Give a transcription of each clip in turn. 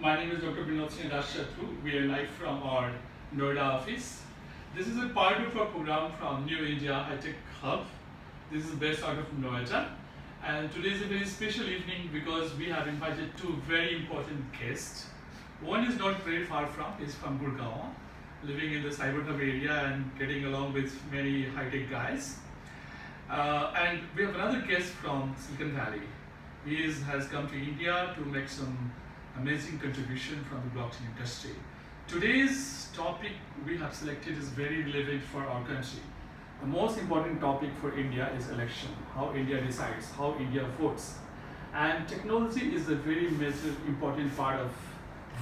My name is Dr. Vinod Singh Rajshatru. We are live from our Noida office. This is a part of our program from New India High Tech Hub. This is based out of Noida. And today is a very special evening because we have invited two very important guests. One is not very far from, he's from Gurgaon, living in the Cyber Hub area and getting along with many high-tech guys. And we have another guest from Silicon Valley. Has come to India to make some amazing contribution from the blockchain industry. Today's topic we have selected is very relevant for our country. The most important topic for India is election, how India decides, how India votes. And technology is a very major important part of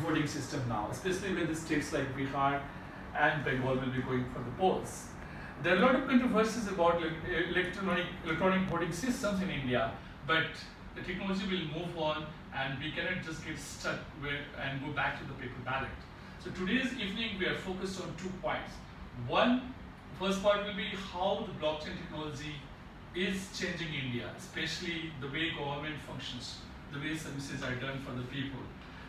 voting system now, especially when the states like Bihar and Bengal will be going for the polls. There are a lot of controversies about electronic voting systems in India, but the technology will move on and we cannot just get stuck and go back to the paper ballot. So today's evening we are focused on 2 points. One, first part will be how the blockchain technology is changing India, especially the way government functions, the way services are done for the people.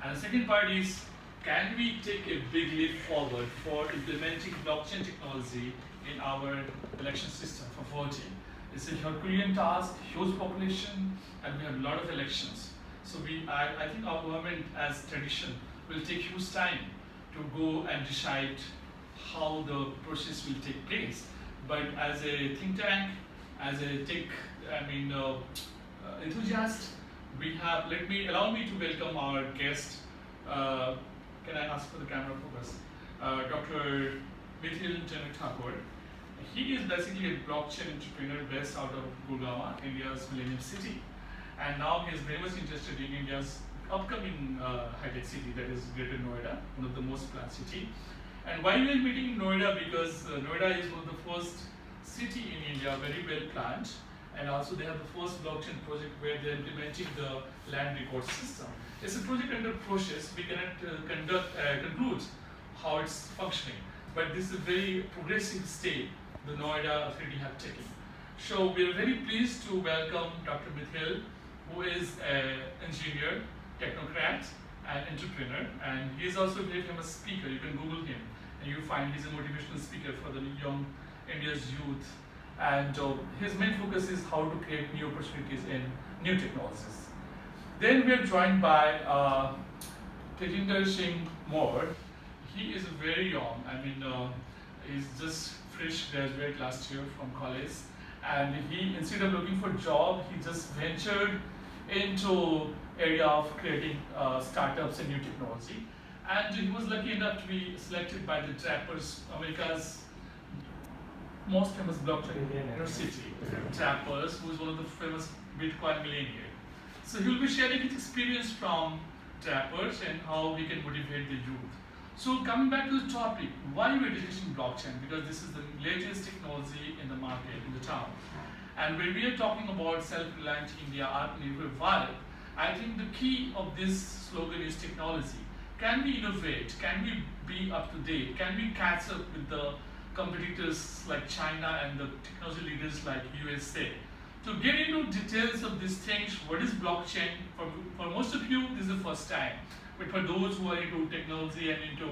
And the second part is, can we take a big leap forward for implementing blockchain technology in our election system for voting? It's a Herculean task, huge population, and we have a lot of elections. So I think our government, as tradition, will take huge time to go and decide how the process will take place. But as a think tank, as a tech, enthusiast, allow me to welcome our guest. Can I ask for the camera focus? Dr. Mithil Thakur. He is basically a blockchain entrepreneur based out of Gurgaon, India's Millennium City. And now he is very much interested in India's upcoming high-tech city, that is Greater Noida, one of the most planned city. And why we are meeting in Noida? Because Noida is one of the first city in India, very well planned. And also they have the first blockchain project where they are implementing the land record system. It's a project under process. We cannot conclude how it's functioning. But this is a very progressive step the Noida Authority have taken. So we are very pleased to welcome Dr. Mithil, who is an engineer, technocrat, and entrepreneur, and he is also a very famous speaker. You can Google him, and you find he's a motivational speaker for the young India's youth. And his main focus is how to create new opportunities in new technologies. Then we are joined by Tejinder Singh Moore. He is very young. He's just fresh graduate last year from college, and he, instead of looking for a job, he just ventured into area of creating startups and new technology. And he was lucky enough to be selected by the Trappers, America's most famous blockchain university, Trappers, who is one of the famous Bitcoin millionaire. So he will be sharing his experience from Trappers and how he can motivate the youth. So coming back to the topic, why we are discussing blockchain? Because this is the latest technology in the market, in the town. And when we are talking about self-reliant India, Atmanirbhar Bharat, I think the key of this slogan is technology. Can we innovate? Can we be up to date? Can we catch up with the competitors like China and the technology leaders like USA? To get into details of these things, what is blockchain? For most of you, this is the first time. But for those who are into technology and into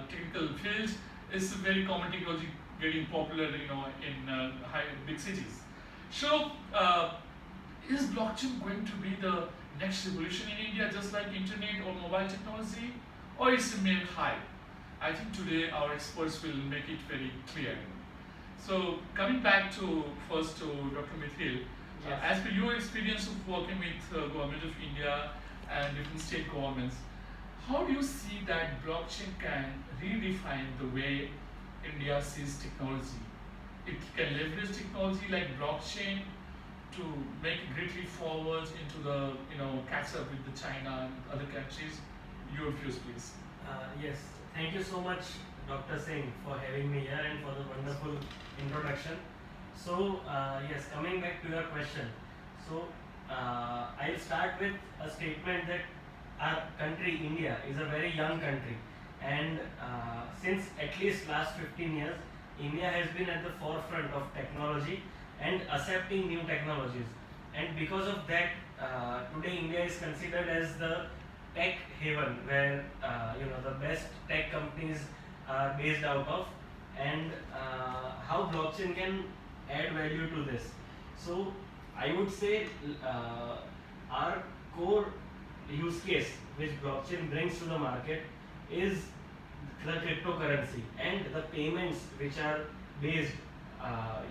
technical fields, it's a very common technology getting popular, in big cities. So, is blockchain going to be the next revolution in India, just like internet or mobile technology, or is it mere hype? I think today our experts will make it very clear. So, coming back to Dr. Mithil, Yes. As per your experience of working with Government of India and different state governments, how do you see that blockchain can redefine the way India sees technology? It can leverage technology like blockchain to make great leap forwards into the catch up with the China and other countries. Your views, please. Yes, thank you so much, Dr. Singh, for having me here and for the wonderful introduction. So, yes, coming back to your question. So, I'll start with a statement that our country, India, is a very young country, and since at least last 15 years, India has been at the forefront of technology and accepting new technologies. And because of that, today India is considered as the tech haven where the best tech companies are based out of, and how blockchain can add value to this. So I would say our core use case which blockchain brings to the market is the cryptocurrency and the payments which are based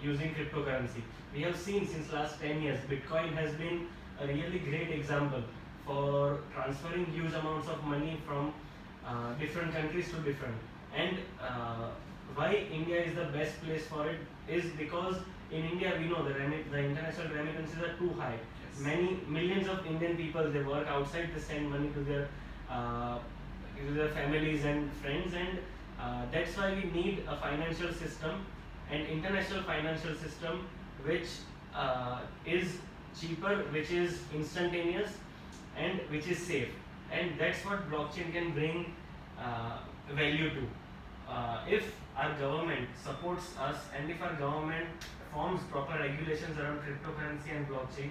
using cryptocurrency. We have seen since last 10 years, Bitcoin has been a really great example for transferring huge amounts of money from different countries to different. And why India is the best place for it is because in India we know the international remittances are too high. Yes. Many millions of Indian people, they work outside, they send money to their families and friends, and that's why we need a financial system, an international financial system which is cheaper, which is instantaneous, and which is safe. And that's what blockchain can bring value to. If our government supports us, and if our government forms proper regulations around cryptocurrency and blockchain,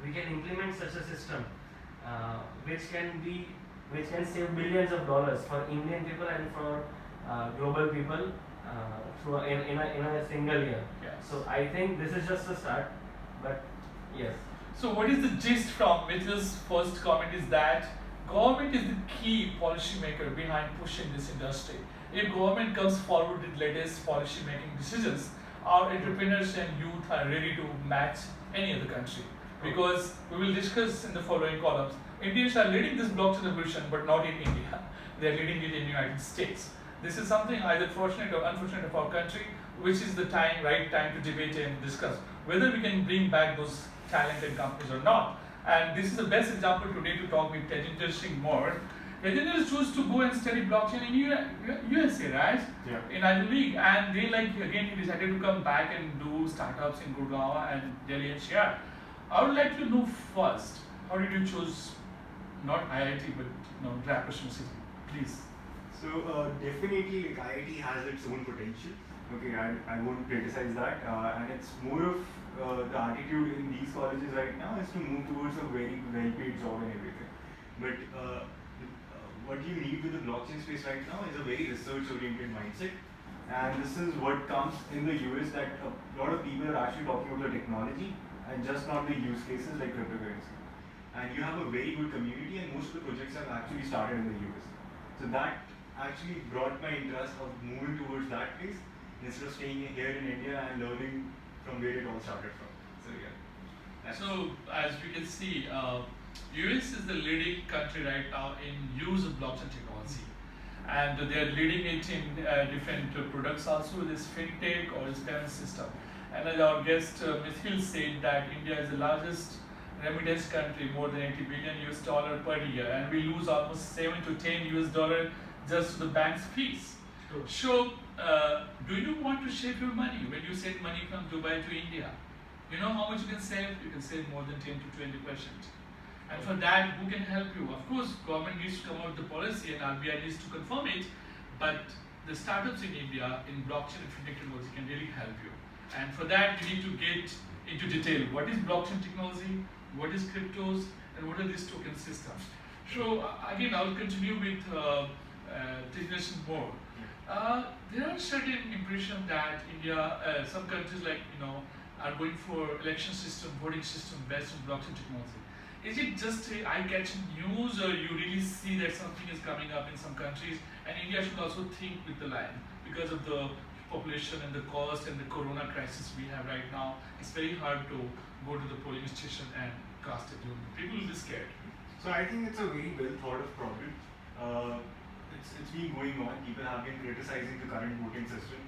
we can implement such a system which can save billions of dollars for Indian people and for global people in a single year. Yes. So I think this is just a start, but yes. So what is the gist from Mithil's first comment is that government is the key policy maker behind pushing this industry. If government comes forward with latest policy making decisions, our entrepreneurs and youth are ready to match any other country. Because we will discuss in the following columns, Indians are leading this blockchain revolution, but not in India. They are leading it in the United States. This is something either fortunate or unfortunate of our country, which is the right time to debate and discuss whether we can bring back those talented companies or not. And this is the best example today to talk with Tejinder Singh more. Tejinder chose to go and study blockchain in USA, right? Yeah. In Ivy League, and then he decided to come back and do startups in Gurgaon and Delhi NCR. I would like to know first, how did you choose not IIT but Rappers University? Please. So definitely IIT has its own potential. Okay, I won't criticize that, and it's more of the attitude in these colleges right now is to move towards a very well-paid job and everything. But what you need with the blockchain space right now is a very research-oriented mindset, and this is what comes in the US, that a lot of people are actually talking about the technology and just not the use cases like cryptocurrency. And you have a very good community, and most of the projects have actually started in the US. So that actually brought my interest of moving towards that place instead of staying here in India and learning from where it all started from. So yeah. So as we can see, US is the leading country right now in use of blockchain technology, and they are leading it in different products also, this fintech or this payment system. And as our guest Mithil said that India is the largest remittance country, more than 80 billion US dollar per year, and we lose almost 7 to 10 US dollar just to the bank's fees. True. So, do you want to save your money when you send money from Dubai to India? You know how much you can save? You can save more than 10 to 20%. And for that, who can help you? Of course, government needs to come out with the policy and RBI needs to confirm it, but the startups in India in blockchain and fintech technology can really help you. And for that, you need to get into detail. What is blockchain technology? What is cryptos? And what are these token systems? So again, I will continue with Tejinder Singh more. There are certain impression that India, some countries are going for election system, voting system based on blockchain technology. Is it just a eye-catching news, or you really see that something is coming up in some countries, and India should also think with the line because of the population and the cost and the corona crisis we have right now? It's very hard to go to the polling station and cast a vote. People will be scared. So I think it's a very well thought of problem. It's been going on. People have been criticizing the current voting system.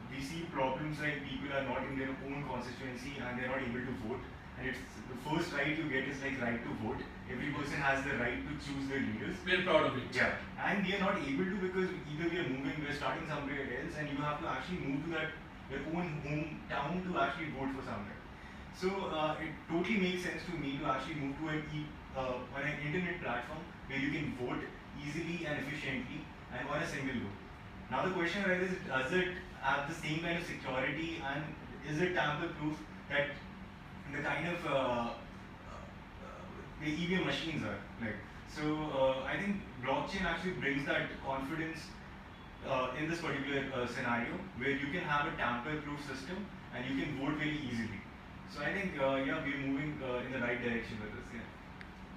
We see problems like people are not in their own constituency and they're not able to vote. And it's the first right you get is like right to vote. Every person has the right to choose their leaders. We're proud of it. Yeah, and we are not able to because either we are moving, we are starting somewhere else, and you have to actually move to that your own hometown to actually vote for somewhere. So it totally makes sense to me to actually move to an internet platform where you can vote easily and efficiently and on a single go. Now the question arises: does it have the same kind of security, and is it tamper-proof that the kind of the EVM machines are like? So think blockchain actually brings that confidence in this particular scenario where you can have a tamper-proof system and you can vote very easily. So I think yeah, we're moving in the right direction with this. Yeah.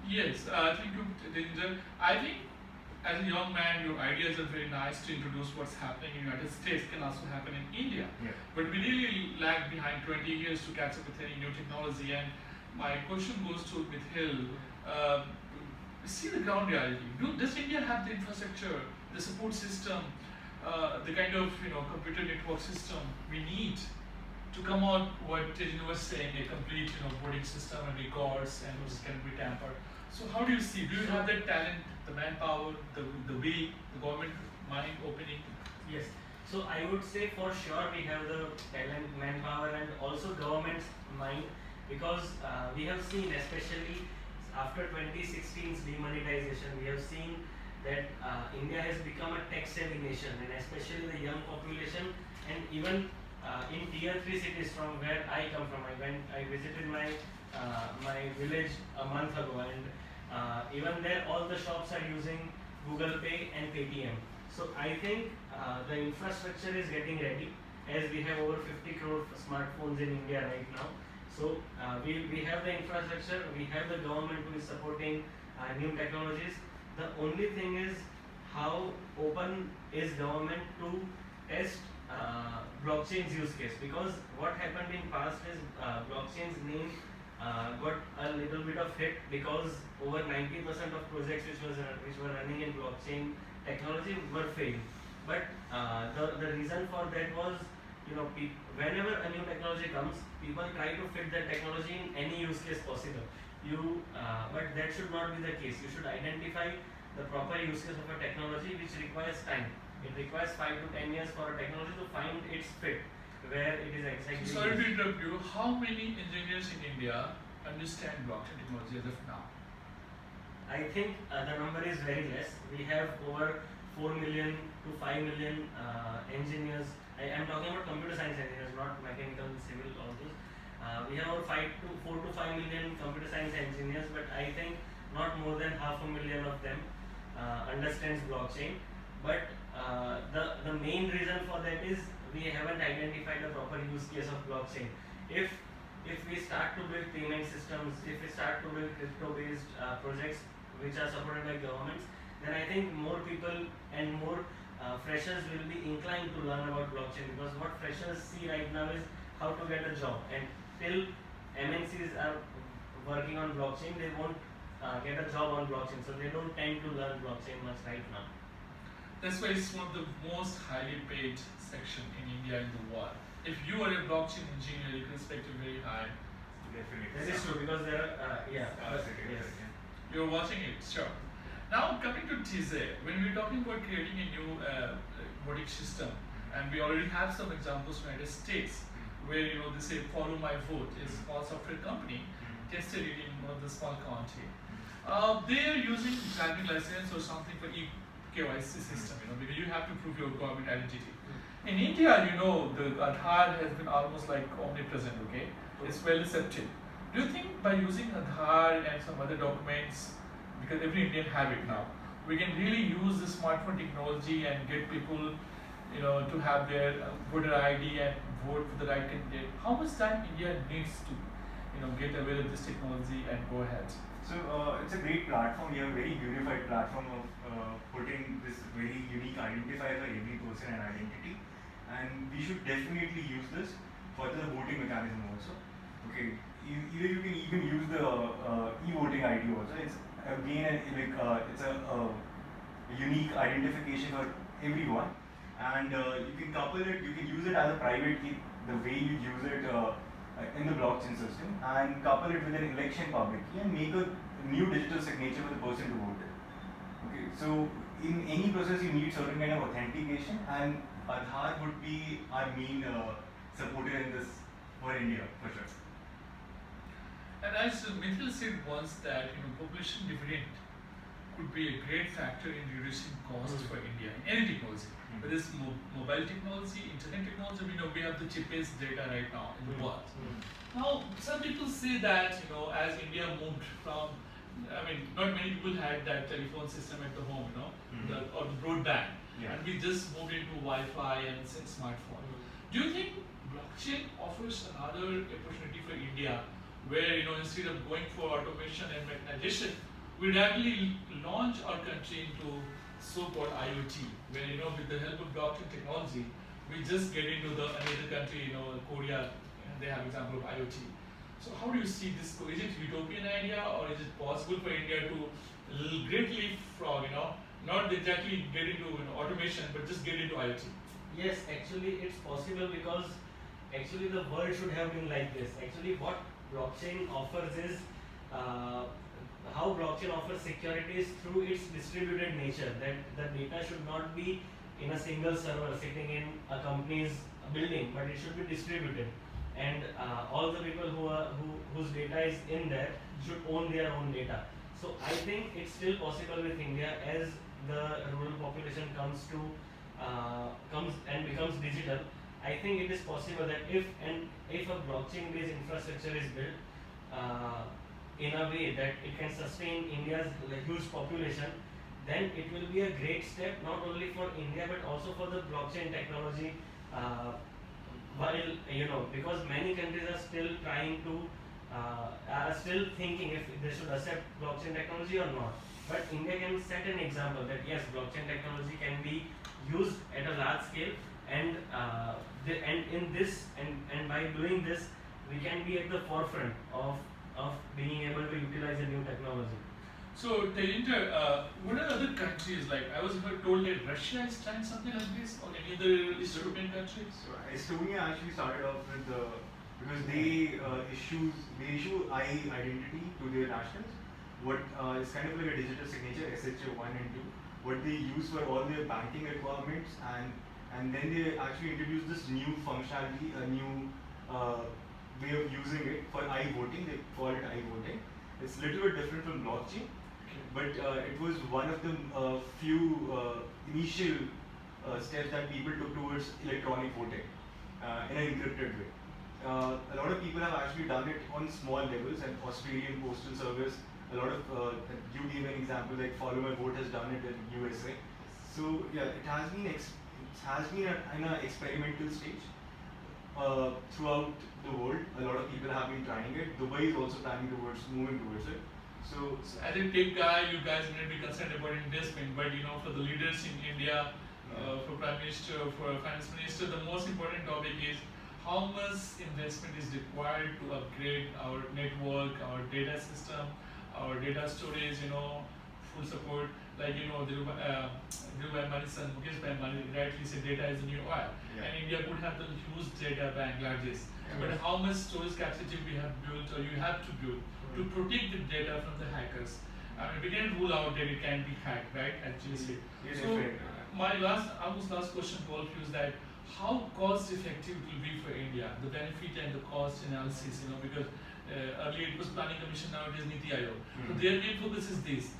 Yes, thank you, Dinger. I think as a young man, your ideas are very nice to introduce what's happening in the United States can also happen in India. Yeah. But we really lag behind 20 years to catch up with any new technology. And my question goes to Mithil. See the ground reality. Does India have the infrastructure, the support system, the kind of computer network system we need to come out what Tejin was saying, a complete voting system and records and which can be tampered. So how do you see? Do you have the talent, the manpower, the way, the government mind opening? Yes. So I would say for sure we have the talent, manpower, and also government's mind, because we have seen, especially after 2016's demonetization, we have seen that India has become a tech-savvy nation, and especially the young population, and even in tier 3 cities from where I come from. I visited my village a month ago, and even there all the shops are using Google Pay and Paytm. So I think the infrastructure is getting ready, as we have over 50 crore smartphones in India right now. So we have the infrastructure, we have the government who is supporting new technologies. The only thing is how open is government to test blockchain's use case, because what happened in past is blockchain's name got a little bit of hit because over 90% of projects which were running in blockchain technology were failed. But the reason for that was, whenever a new technology comes, people try to fit that technology in any use case possible. But that should not be the case. You should identify the proper use case of a technology which requires time. It requires 5 to 10 years for a technology to find its fit, where it is exactly. So sorry to interrupt you. How many engineers in India understand blockchain technology as of now? I think the number is very less. We have over 4 million to 5 million engineers. I am talking about computer science engineers, not mechanical, civil, all those. We have over 4 to 5 million computer science engineers, but I think not more than 500,000 of them understands blockchain. But the main reason for that is we haven't identified a proper use case of blockchain. If we start to build payment systems, if we start to build crypto-based projects which are supported by governments, then I think more people and more freshers will be inclined to learn about blockchain, because what freshers see right now is how to get a job, and till MNCs are working on blockchain, they won't get a job on blockchain, so they don't tend to learn blockchain much right now. That's why it's one of the most highly paid section in India in the world. If you are a blockchain engineer, you can expect a very high. Definitely. That is true, because there are yes. You're watching it, sure. Now coming to TZ, when we're talking about creating a new voting system, and we already have some examples in the United States, where they say Follow My Vote is a small software company tested it in one of the small county. They are using driving license or something for KYC system, because you have to prove your government identity. In India, the Aadhaar has been almost like omnipresent, okay? It's well accepted. Do you think by using Aadhaar and some other documents, because every Indian have it now, we can really use the smartphone technology and get people, to have their voter ID and vote for the right candidate? How much time India needs to, get aware of this technology and go ahead? So it's a great platform. We have a very unified platform of putting this very unique identifier for every person and identity, and we should definitely use this for the voting mechanism also. Okay, either you can even use the e-voting ID also. It's again it's a unique identification for everyone, and you can couple it. You can use it as a private key, the way you use it in the blockchain system, and couple it with an election public key and make a new digital signature for the person to vote. Okay, so in any process you need certain kind of authentication, and Aadhaar would be our main supporter in this for India for sure. And as Mithil said once that population dividend could be a great factor in reducing costs for India in any technology. Whether it's mobile technology, internet technology, we have the cheapest data right now in the world. Now, some people say that as India moved from I mean, not many people had that telephone system at the home, you know, Mhm. or the broadband, Yeah. and we just moved into Wi-Fi and smartphone. Do you think blockchain offers another opportunity for India, where you know instead of going for automation and mechanization, we directly launch our country into so-called IoT, where you know with the help of blockchain technology, we just get into the another country, you know, Korea, and they have example of IoT. So how do you see this? Is it utopian idea, or is it possible for India to great leapfrog? You know, not exactly get into automation, but just get into IoT. Yes, actually it's possible because actually the world should have been like this. Actually, what blockchain offers is uh, how blockchain offers security is through its distributed nature. That the data should not be in a single server sitting in a company's building, but it should be distributed. And all the people whose data is in there should own their own data. So I think it's still possible with India as the rural population comes and becomes digital. I think it is possible that if a blockchain based infrastructure is built uh, in a way that it can sustain India's huge population, then it will be a great step not only for India but also for the blockchain technology. While you know, because many countries are still trying to are still thinking if they should accept blockchain technology or not. But India can set an example that yes, blockchain technology can be used at a large scale, and and by doing this, we can be at the forefront of being able to utilize a new technology. So, Tejinder, what are other countries like? I was told that Russia is trying something like this, or any other East European countries? So Estonia actually started off with because they issue identity to their nationals. What is kind of like a digital signature, SHA 1 and 2. What they use for all their banking requirements, and then they actually introduced this new functionality, a new way of using it for voting. They call it voting. It's a little bit different from blockchain, but it was one of the few initial steps that people took towards electronic voting in an encrypted way. A lot of people have actually done it on small levels, and Australian Postal Service, a lot of, you gave an example like Follow My Vote has done it in USA. So yeah, it has been in an experimental stage throughout the world. A lot of people have been trying it. Dubai is also planning towards moving towards it. So As a tech guy, you guys may be concerned about investment, but you know, for the leaders in India, for Prime Minister, for Finance Minister, the most important topic is how much investment is required to upgrade our network, our data system, our data storage, you know, full support. Like, you know, Dhirubhai Ambani's son, Mukesh Ambani rightly said data is the new oil. Yeah. And India could have the huge data bank, largest. Yeah. But how much storage capacity we have built, or you have to build, to protect the data from the hackers. I mean, we can't rule out that it can be hacked, right? Actually, Yes, so definitely. my almost last question to all of you is that how cost effective it will be for India, the benefit and the cost analysis, you know, because earlier it was Planning Commission, now it is Niti Aayog. So Mhm. their main focus is this: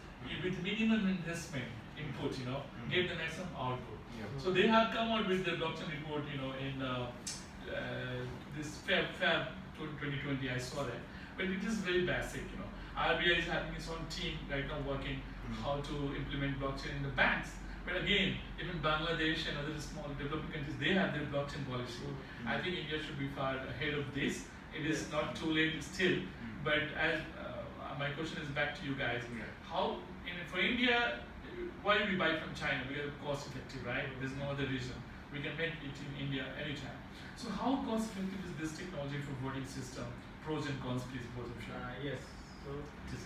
with minimum investment input, you know, get the maximum output. Yeah. So they have come out with the blockchain report, you know, in this Feb 2020. I saw that, but it is very basic, you know. RBI is having its own team right now working how to implement blockchain in the banks. But again, even Bangladesh and other small developing countries, they have their blockchain policy. I think India should be far ahead of this. It is not too late still. But as my question is back to you guys, how for India, why we buy from China? We are cost effective, right? There's no other reason. We can make it in India anytime. So how cost effective is this technology for voting system? Pros and cons, please, both of you. Yes. So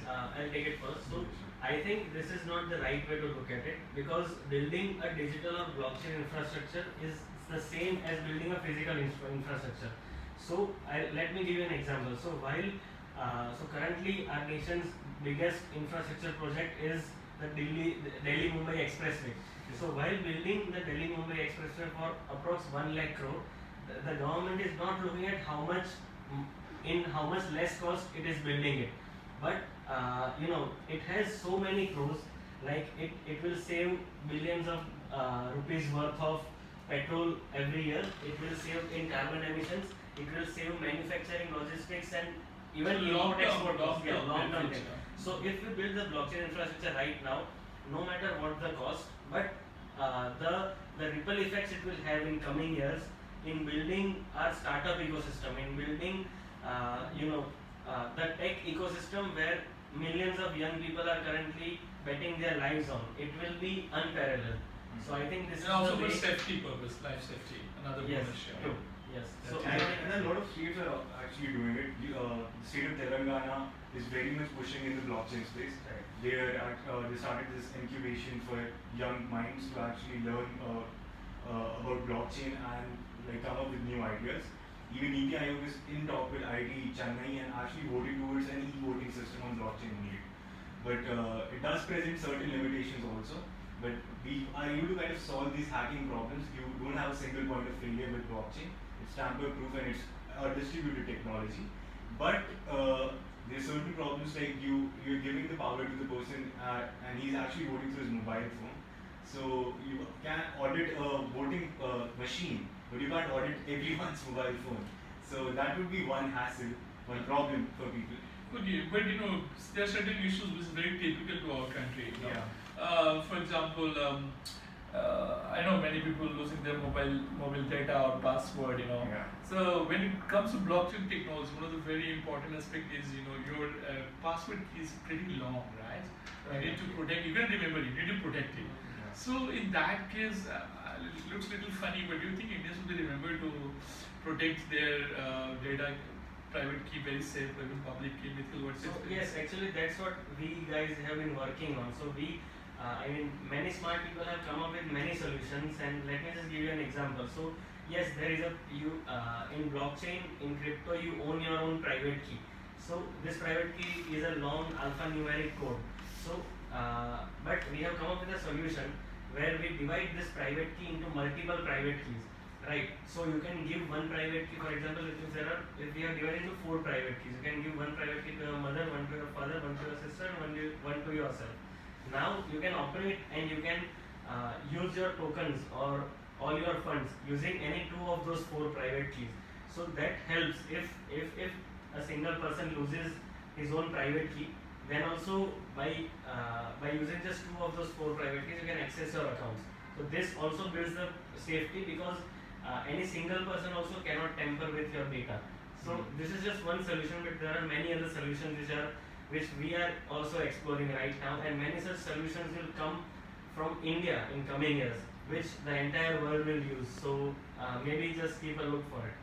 I'll take it first. So I think this is not the right way to look at it, because building a digital or blockchain infrastructure is the same as building a physical infrastructure. So let me give you an example. So so currently our nation's biggest infrastructure project is the Delhi Mumbai Expressway. So while building the Delhi Mumbai Expressway for approx 1 lakh crore, the government is not looking at how much less cost it is building it. But you know, it has so many pros. Like it will save billions of rupees worth of petrol every year. It will save in carbon emissions. It will save manufacturing, logistics, and even So import long-term, export costs, yeah, long-term long term benefits, thing. yeah. So if we build the blockchain infrastructure right now, no matter what the cost, but the ripple effects it will have in coming years in building our startup ecosystem, in building the tech ecosystem where millions of young people are currently betting their lives on. It will be unparalleled. So I think this And is also the for way. safety purpose, life safety, another Yes, bonus share. true. Yes. So And a lot of states are actually doing it. The state of Telangana is very much pushing in the blockchain space. Right. They started this incubation for young minds to actually learn about blockchain and like come up with new ideas. Even NITI Aayog is in talk with IIT Chennai and actually voting towards an e-voting system on blockchain only. But it does present certain limitations also. But we are able to kind of solve these hacking problems. You don't have a single point of failure with blockchain. It's tamper-proof and it's a distributed technology. But there's certain problems like you're giving the power to the person and he's actually voting through his mobile phone. So you can audit a voting machine, but you can't audit everyone's mobile phone. So that would be one hassle, one problem for people. Okay, but there are certain issues which is very typical to our country. Yeah. For example, I know many people losing their mobile data or password. Yeah. So when it comes to blockchain technology, one of the very important aspect is your password key is pretty long, right? You need to protect. You can remember it. You need to protect it. Yeah. So in that case, it looks a little funny, but do you think Indians will remember to protect their data, private key very safe, even public key? Mithil, what's So your yes, actually that's what we guys have been working on. So many smart people have come up with many solutions, and let me just give you an example. So yes, there is in blockchain, in crypto, you own your own private key. So this private key is a long alphanumeric code. So but we have come up with a solution where we divide this private key into multiple private keys. Right. So you can give one private key. For example, if we are divided into 4 private keys, you can give one private key to your mother, one to your father, one to your sister, and one to yourself. Now you can operate and you can use your tokens or all your funds using any 2 of those 4 private keys. So that helps if a single person loses his own private key, then also by using just 2 of those 4 private keys, you can access your accounts. So this also builds the safety because any single person also cannot tamper with your data. So this is just one solution, but there are many other solutions which we are also exploring right now, and many such solutions will come from India in coming years, which the entire world will use. So maybe just keep a look for it.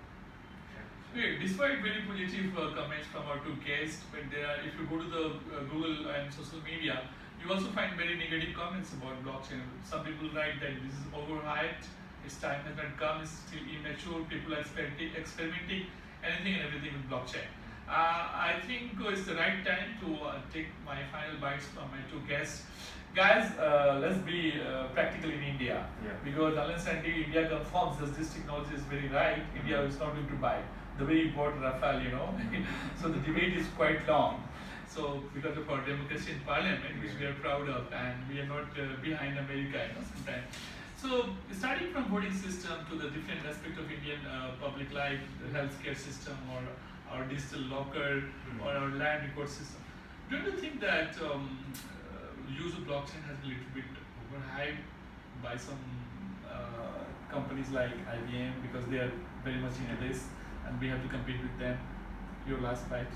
Okay, despite very positive comments from our 2 guests, but if you go to the Google and social media, you also find very negative comments about blockchain. Some people write that this is overhyped, its time has not come, it's still immature, people are experimenting anything and everything with blockchain. I think it's the right time to take my final bites from my 2 guests. Guys, let's be practical in India. Yeah. Because unless until India confirms that this technology is very right, India is not going to buy. The way you bought Rafale, so the debate is quite long. So because of our democracy in parliament, which we are proud of, and we are not behind America, sometimes. So starting from voting system to the different aspect of Indian public life, the healthcare system or our digital locker or our land record system, don't you think that use of blockchain has been a little bit overhyped by some companies like IBM because they are very much into this and we have to compete with them? Your last bite.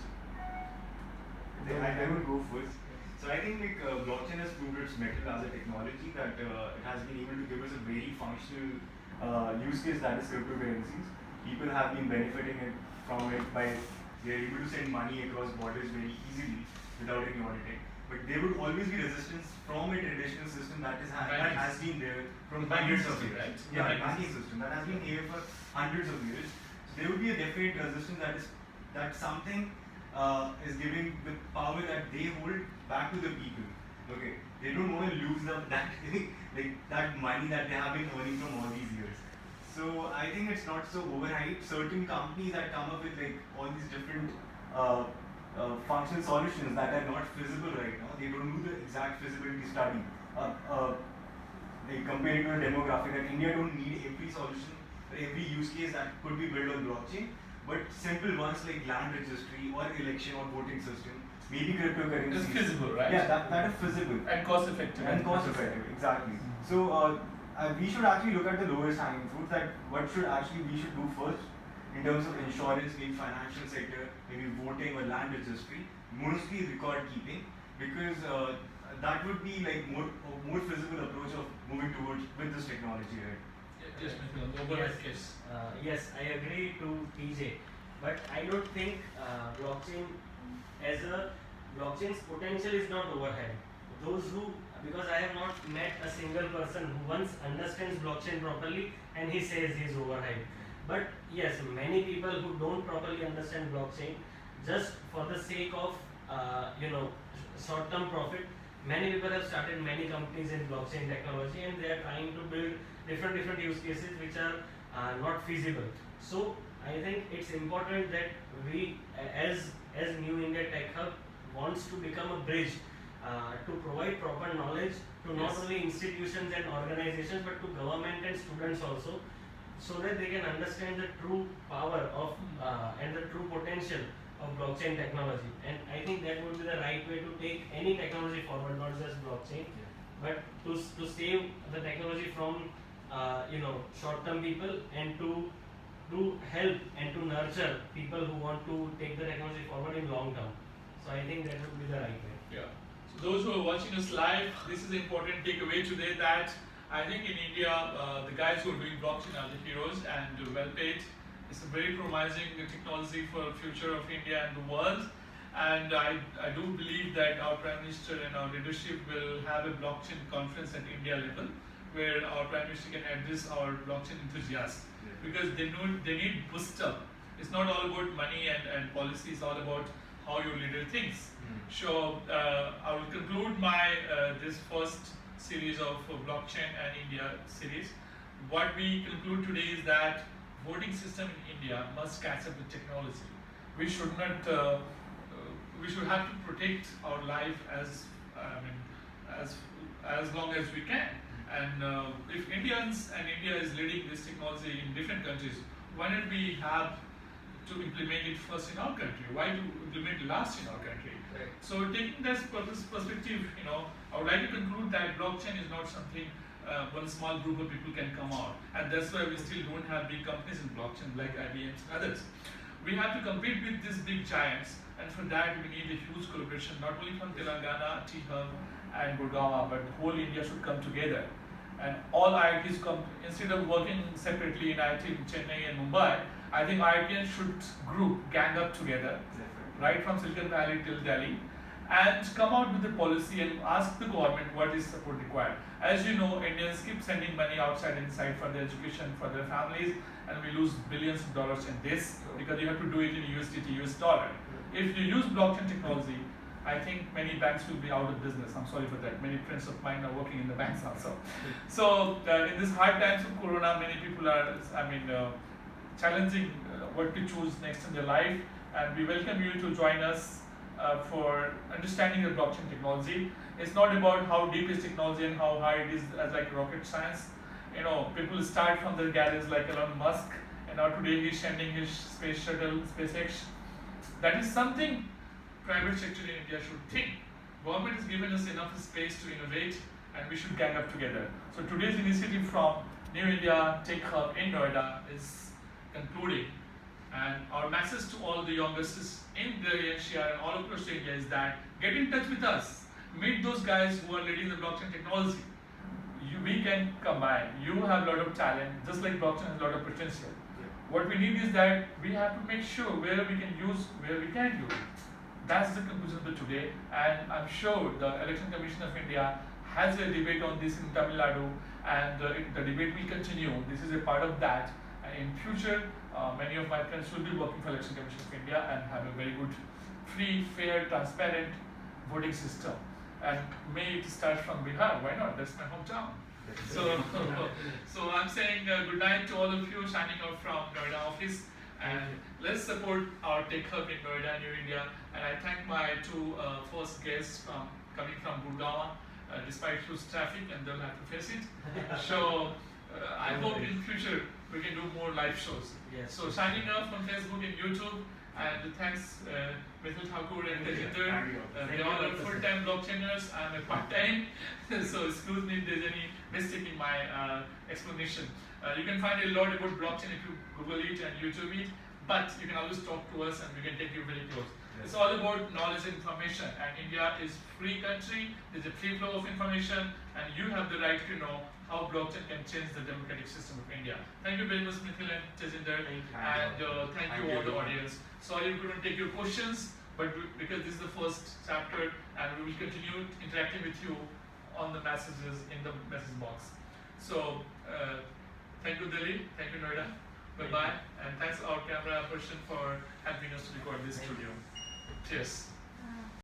I would go first. So I think blockchain has proved its mettle as a technology that it has been able to give us a very functional use case, that is cryptocurrencies. People have been benefiting from it by they are able to send money across borders very easily without any auditing. But there would always be resistance from a traditional system that has been there from hundreds of years. Right? Yeah, the banking system that has been here for hundreds of years. So there would be a definite resistance that something is giving the power that they hold back to the people. Okay, they don't want to lose that money that they have been earning from all these years. So I think it's not so overhyped. Certain companies that come up with all these different functional solutions that are not feasible right now, they don't do the exact feasibility study. Comparing to a demographic, that India don't need every solution, every use case that could be built on blockchain. but simple ones like land registry or election or voting system, maybe cryptocurrency. It's feasible, right? Yeah, that is feasible. And cost effective. And cost effective, exactly. So we should actually look at the lowest hanging fruit, that what should actually we should do first in terms of insurance, maybe financial sector, maybe voting or land registry, mostly record keeping, because that would be like more feasible approach of moving towards with this technology, right? Yes, Mithil, the overhead case. Yes, I agree to TJ, but I don't think blockchain's potential is not overhead. Those who, because I have not met a single person who once understands blockchain properly and he says he is overhyped. But yes, many people who don't properly understand blockchain, just for the sake of short-term profit, many people have started many companies in blockchain technology and they are trying to build different use cases which are not feasible. So I think it's important that we, as New India Tech Hub, wants to become a bridge to provide proper knowledge to not only institutions and organizations but to government and students also, so that they can understand the true power of and the true potential of blockchain technology. And I think that would be the right way to take any technology forward, not just blockchain, but to save the technology from short-term people and to help and to nurture people who want to take the technology forward in long term. So I think that would be the right way. Yeah. So those who are watching us live, this is the important takeaway today, that I think in India, the guys who are doing blockchain are the heroes and well paid. It's a very promising technology for the future of India and the world. And I do believe that our Prime Minister and our leadership will have a blockchain conference at India level, where our Prime Minister can address our blockchain enthusiasts, because they need boost up. It's not all about money and policy, it's all about how your leader thinks. So I will conclude my this first series of blockchain and India series. What we conclude today is that voting system in India must catch up with technology. We should not. We should have to protect our life as long as we can. And if India is leading this technology in different countries, why not we have to implement it first in our country? Why to implement last in our country? Right. So taking this perspective, I would like to conclude that blockchain is not something one small group of people can come out, and that's why we still don't have big companies in blockchain like IBM and others. We have to compete with these big giants, and for that we need a huge collaboration, not only from Telangana, T-Hub and Gurgaon, but the whole India should come together. And all IITs come, instead of working separately in IIT in Chennai and Mumbai, I think IITians should gang up together, right from Silicon Valley till Delhi, and come out with a policy and ask the government what is support required. As you know, Indians keep sending money outside inside for their education, for their families, and we lose billions of dollars in this because you have to do it in USDT, US dollar. If you use blockchain technology, I think many banks will be out of business. I'm sorry for that. Many friends of mine are working in the banks also. So in these hard times of Corona, many people are, challenging what to choose next in their life. And we welcome you to join us for understanding the blockchain technology. It's not about how deep is technology and how high it is as like rocket science. People start from their garage like Elon Musk, and now today he's sending his space shuttle, SpaceX. That is something private sector in India should think. Government has given us enough space to innovate, and we should gang up together. So today's initiative from New India Tech Hub in Noida is concluding, and our message to all the youngsters in the NCR and all across India is that get in touch with us, meet those guys who are leading the blockchain technology. We can combine. You have a lot of talent, just like blockchain has a lot of potential. What we need is that we have to make sure where we can use, where we can't use. That's the conclusion for today, and I'm sure the Election Commission of India has a debate on this in Tamil Nadu, and the debate will continue. This is a part of that, and in future, many of my friends will be working for Election Commission of India and have a very good, free, fair, transparent voting system. And may it start from Bihar. Why not? That's my hometown. So I'm saying good night to all of you, signing off from Noida office. And let's support our Tech Hub in Noida, New India. And I thank my two first guests coming from Gurgaon, despite huge traffic, and they'll have to face it. So I hope in future we can do more live shows. Yes. So signing off on Facebook and YouTube, and thanks Mithil Thakur and Thank you. Tejinder. Thank you. Thank They you, all are Dr. full-time blockchainers. I'm a part-time, so excuse me if there's any mistake in my explanation. You can find a lot about blockchain if you Google it and YouTube it, but you can always talk to us and we can take you very close. Yes. It's all about knowledge and information, and India is free country. There's a free flow of information, and you have the right to know how blockchain can change the democratic system of India. Thank you very much, Mithil and Tejinder, Thank you. and thank Thank you you all the everyone. audience. Sorry we couldn't take your questions, but because this is the first chapter, and we will continue interacting with you on the messages in the message box. So thank you, Delhi. Thank you, Noida. Bye bye, and thanks our camera person for helping us to record this Thank you. studio. Cheers.